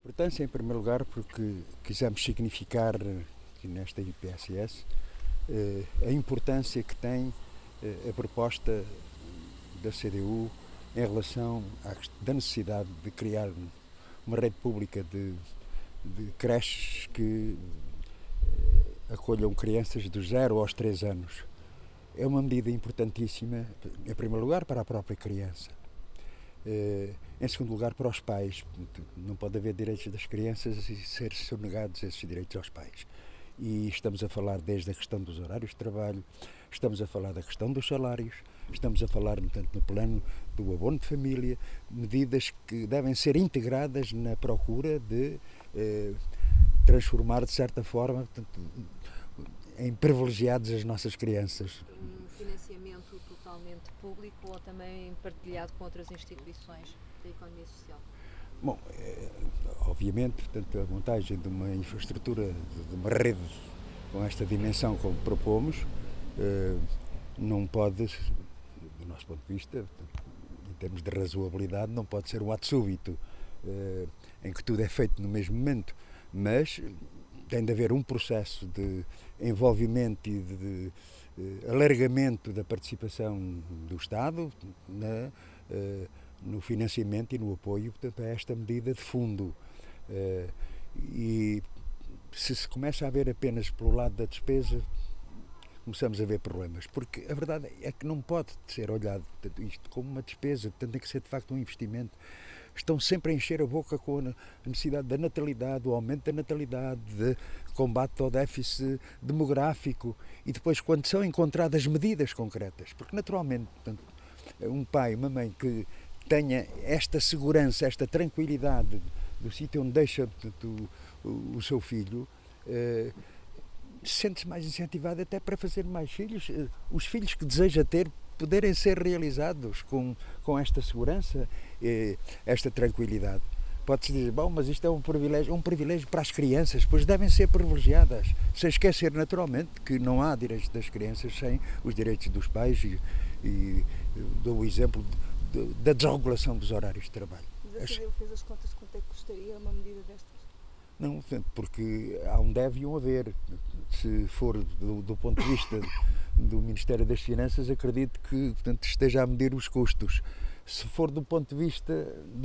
Importância, em primeiro lugar, porque quisemos significar aqui nesta IPSS a importância que tem a proposta da CDU em relação da necessidade de criar uma rede pública de creches que acolham crianças dos 0 aos 3 anos. É uma medida importantíssima, em primeiro lugar, para a própria criança. Em segundo lugar, para os pais. Não pode haver direitos das crianças e ser sonegados esses direitos aos pais. E estamos a falar desde a questão dos horários de trabalho, estamos a falar da questão dos salários, estamos a falar, portanto, no plano do abono de família, medidas que devem ser integradas na procura de transformar, de certa forma, portanto, em privilegiados as nossas crianças. Financiamento totalmente público ou também partilhado com outras instituições da economia social? Bom, obviamente, portanto, a montagem de uma infraestrutura, de uma rede com esta dimensão como propomos, não pode, do nosso ponto de vista, em termos de razoabilidade, não pode ser um ato súbito, em que tudo é feito no mesmo momento, mas tem de haver um processo de envolvimento e de alargamento da participação do Estado no financiamento e no apoio, portanto, a esta medida de fundo. E se começa a ver apenas pelo lado da despesa, começamos a ver problemas, porque a verdade é que não pode ser olhado, portanto, isto como uma despesa, portanto, tem que ser de facto um investimento. Estão sempre a encher a boca com a necessidade da natalidade, o aumento da natalidade, de combate ao déficit demográfico, e depois, quando são encontradas medidas concretas, porque naturalmente, portanto, um pai, uma mãe que tenha esta segurança, esta tranquilidade do sítio onde deixa, portanto, o seu filho, sente-se mais incentivado até para fazer mais filhos. Os filhos que deseja ter poderem ser realizados com esta segurança, esta tranquilidade. Pode-se dizer, bom, mas isto é um privilégio para as crianças, pois devem ser privilegiadas, sem esquecer naturalmente que não há direitos das crianças sem os direitos dos pais, e dou o exemplo da desregulação dos horários de trabalho. Mas a CDU fez as contas de quanto é que custaria uma medida destas? Não, porque há um deve e um haver. Se for do ponto de vista do Ministério das Finanças, acredito que, portanto, esteja a medir os custos. Se for do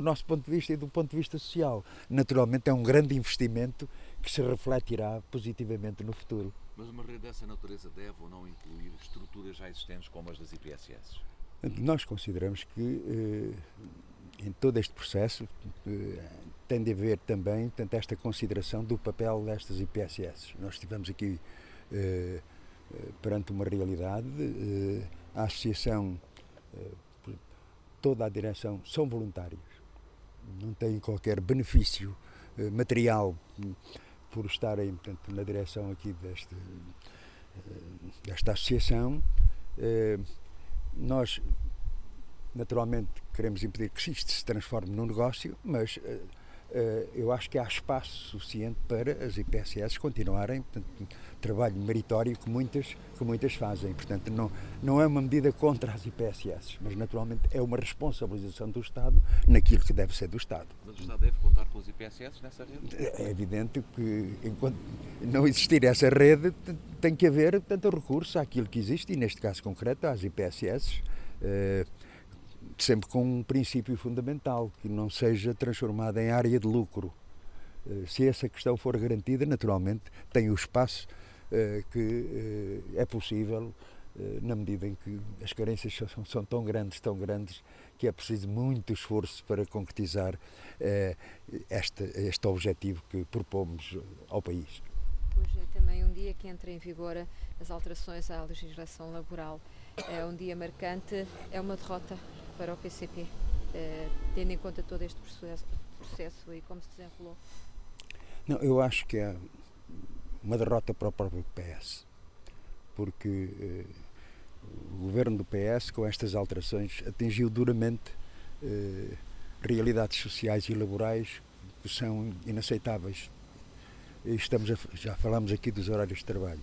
nosso ponto de vista e do ponto de vista social, naturalmente é um grande investimento que se refletirá positivamente no futuro. Mas uma rede dessa natureza deve ou não incluir estruturas já existentes como as das IPSS? Nós consideramos que em todo este processo tem de haver também, portanto, esta consideração do papel destas IPSS. Nós estivemos aqui perante uma realidade, a associação, toda a direção são voluntários, não têm qualquer benefício material por estarem, portanto, na direção aqui desta associação. Nós, naturalmente, queremos impedir que isto se transforme num negócio, mas eu acho que há espaço suficiente para as IPSS continuarem, portanto, trabalho meritório que muitas fazem. Portanto, não é uma medida contra as IPSS, mas naturalmente é uma responsabilização do Estado naquilo que deve ser do Estado. Mas o Estado deve contar com as IPSS nessa rede? É evidente que, enquanto não existir essa rede, tem que haver, portanto, recurso àquilo que existe, e neste caso concreto às IPSS, sempre com um princípio fundamental, que não seja transformada em área de lucro. Se essa questão for garantida, naturalmente tem o espaço que é possível, na medida em que as carências são tão grandes, que é preciso muito esforço para concretizar este objetivo que propomos ao país. Hoje é também um dia que entra em vigor as alterações à legislação laboral. É um dia marcante, é uma derrota para o PCP, tendo em conta todo este processo e como se desenrolou? Não, eu acho que é uma derrota para o próprio PS, porque o governo do PS, com estas alterações, atingiu duramente realidades sociais e laborais que são inaceitáveis. Já falamos aqui dos horários de trabalho,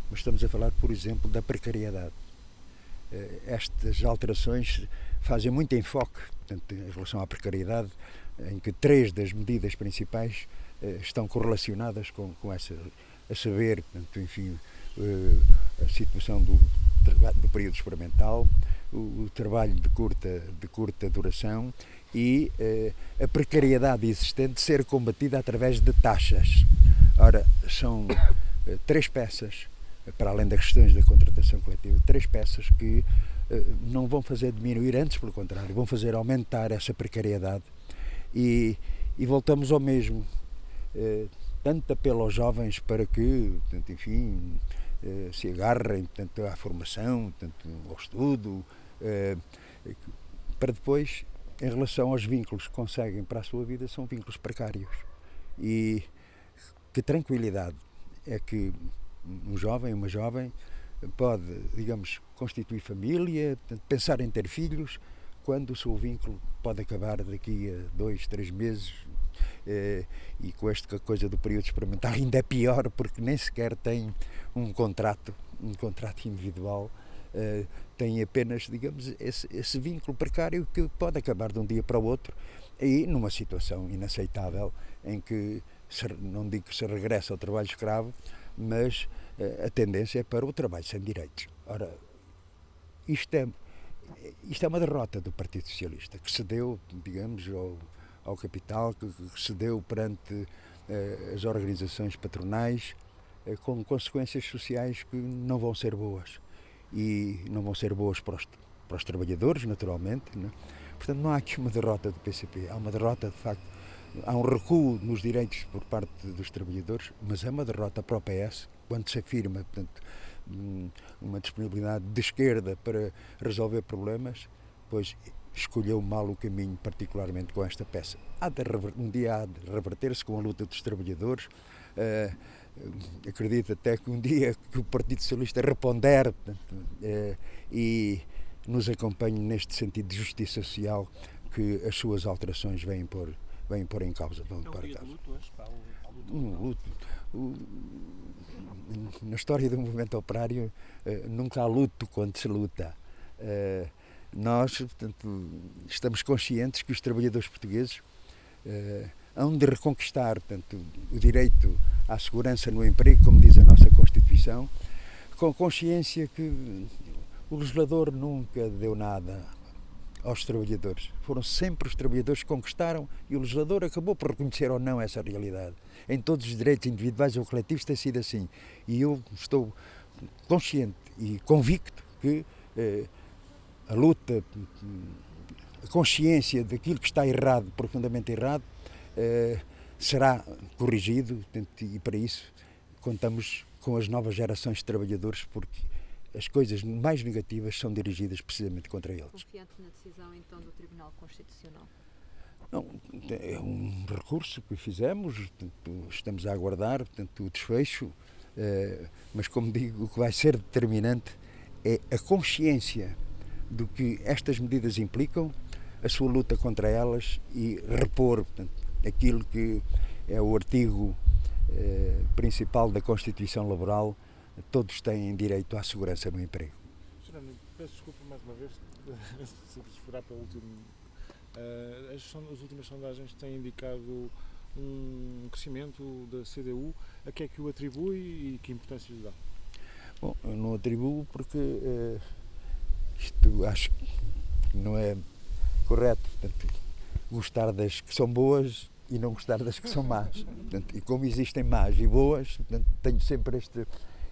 mas estamos a falar, por exemplo, da precariedade. estas alterações fazem muito enfoque, portanto, em relação à precariedade, em que 3 das medidas principais estão correlacionadas com essa, a saber, portanto, enfim, a situação do período experimental, o trabalho de curta duração e a precariedade existente ser combatida através de taxas. Ora, são 3 peças, para além das questões da contratação coletiva, 3 peças que não vão fazer diminuir, antes pelo contrário, vão fazer aumentar essa precariedade e voltamos ao mesmo. Tanto apelo aos jovens para que, portanto, enfim, se agarrem, portanto, à formação, portanto, ao estudo, para depois, em relação aos vínculos que conseguem para a sua vida, são vínculos precários. E que tranquilidade é que um jovem, uma jovem, pode, digamos, constituir família, portanto, pensar em ter filhos, quando o seu vínculo pode acabar daqui a 2, 3 meses, e com esta coisa do período experimental ainda é pior, porque nem sequer tem um contrato individual, tem apenas, digamos, esse vínculo precário que pode acabar de um dia para o outro e numa situação inaceitável em que, não digo que se regressa ao trabalho escravo, mas a tendência é para o trabalho sem direitos. Ora, isto é uma derrota do Partido Socialista, que cedeu, digamos, ao capital, que cedeu perante as organizações patronais, com consequências sociais que não vão ser boas. E não vão ser boas para os trabalhadores, naturalmente, né? Portanto, não há aqui uma derrota do PCP, há uma derrota, de facto, há um recuo nos direitos por parte dos trabalhadores, mas é uma derrota para o PS, quando se afirma, portanto, uma disponibilidade de esquerda para resolver problemas, pois escolheu mal o caminho, particularmente com esta peça. Um dia há de reverter-se com a luta dos trabalhadores. Acredito até que um dia que o Partido Socialista repondere, portanto, e nos acompanhe neste sentido de justiça social que as suas alterações vêm pôr em causa. É um dia de luto hoje, para a luta? Na história do movimento operário nunca há luto quando se luta. Nós, portanto, estamos conscientes que os trabalhadores portugueses hão de reconquistar, portanto, o direito à segurança no emprego, como diz a nossa Constituição, com consciência que o legislador nunca deu nada aos trabalhadores. Foram sempre os trabalhadores que conquistaram e o legislador acabou por reconhecer ou não essa realidade. Em todos os direitos individuais ou coletivos tem sido assim. E eu estou consciente e convicto que a luta, a consciência daquilo que está errado, profundamente errado, será corrigido, e para isso contamos com as novas gerações de trabalhadores, porque as coisas mais negativas são dirigidas precisamente contra eles. Confiante na decisão então do Tribunal Constitucional? Não, é um recurso que fizemos, portanto, estamos a aguardar, portanto, o desfecho, mas como digo, o que vai ser determinante é a consciência do que estas medidas implicam, a sua luta contra elas e repor, portanto, aquilo que é o artigo principal da Constituição Laboral. Todos têm direito à segurança no emprego. Fernando, peço desculpa mais uma vez se esperar pelo último. As últimas sondagens têm indicado um crescimento da CDU. A que é que o atribui e que importância lhe dá? Bom, eu não atribuo porque isto acho que não é correto. Portanto, gostar das que são boas e não gostar das que são más. Portanto, e como existem más e boas, portanto, tenho sempre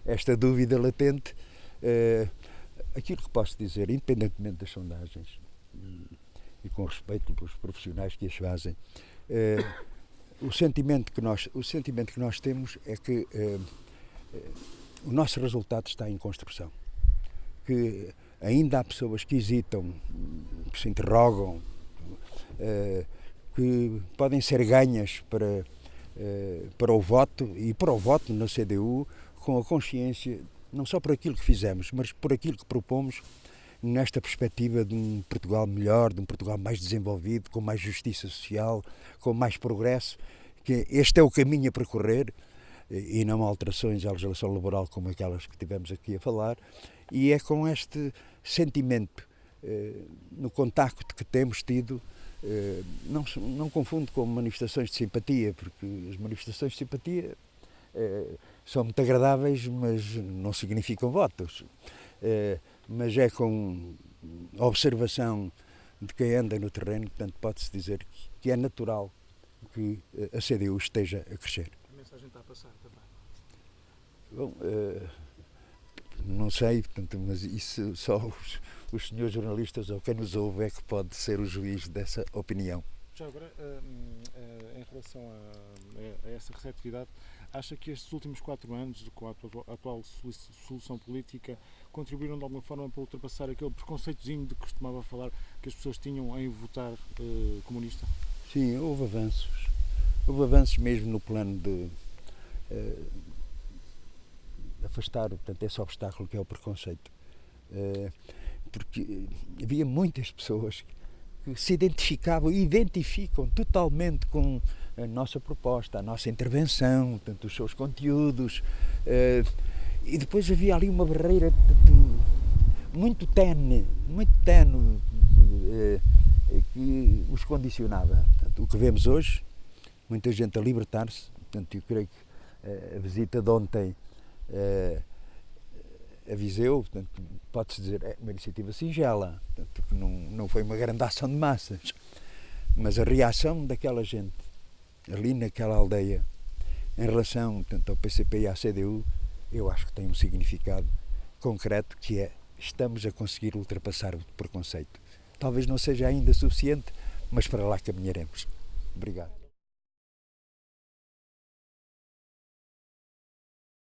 esta dúvida latente. Aquilo que posso dizer, independentemente das sondagens e com respeito pelos profissionais que as fazem, o sentimento que nós temos é que o nosso resultado está em construção. Que ainda há pessoas que hesitam, que se interrogam, que podem ser ganhas para o voto e para o voto na CDU com a consciência, não só por aquilo que fizemos, mas por aquilo que propomos nesta perspectiva de um Portugal melhor, de um Portugal mais desenvolvido, com mais justiça social, com mais progresso, que este é o caminho a percorrer e não alterações à legislação laboral como aquelas que tivemos aqui a falar, e é com este sentimento no contacto que temos tido. Não confundo com manifestações de simpatia, porque as manifestações de simpatia são muito agradáveis, mas não significam votos. Mas é com observação de quem anda no terreno, portanto pode-se dizer que é natural que a CDU esteja a crescer. A mensagem está a passar também. Bom, não sei, portanto, mas isso só os senhores jornalistas ou quem nos ouve é que pode ser o juiz dessa opinião. Já agora, em relação a essa receptividade, acha que estes últimos 4 anos, com a atual solução política, contribuíram de alguma forma para ultrapassar aquele preconceitozinho de que costumava falar que as pessoas tinham em votar comunista? Sim, houve avanços. Houve avanços mesmo no plano de afastar, portanto, esse obstáculo que é o preconceito. Porque havia muitas pessoas que se identificavam e identificam totalmente com a nossa proposta, a nossa intervenção, portanto, os seus conteúdos. E depois havia ali uma barreira muito tenue que os condicionava. Portanto, o que vemos hoje, muita gente a libertar-se. Portanto, eu creio que a visita de ontem a Viseu, portanto, pode-se dizer, é uma iniciativa singela, portanto, porque não foi uma grande ação de massas, mas a reação daquela gente ali naquela aldeia em relação, portanto, ao PCP e à CDU, eu acho que tem um significado concreto, que é: estamos a conseguir ultrapassar o preconceito. Talvez não seja ainda suficiente, mas para lá caminharemos. Obrigado.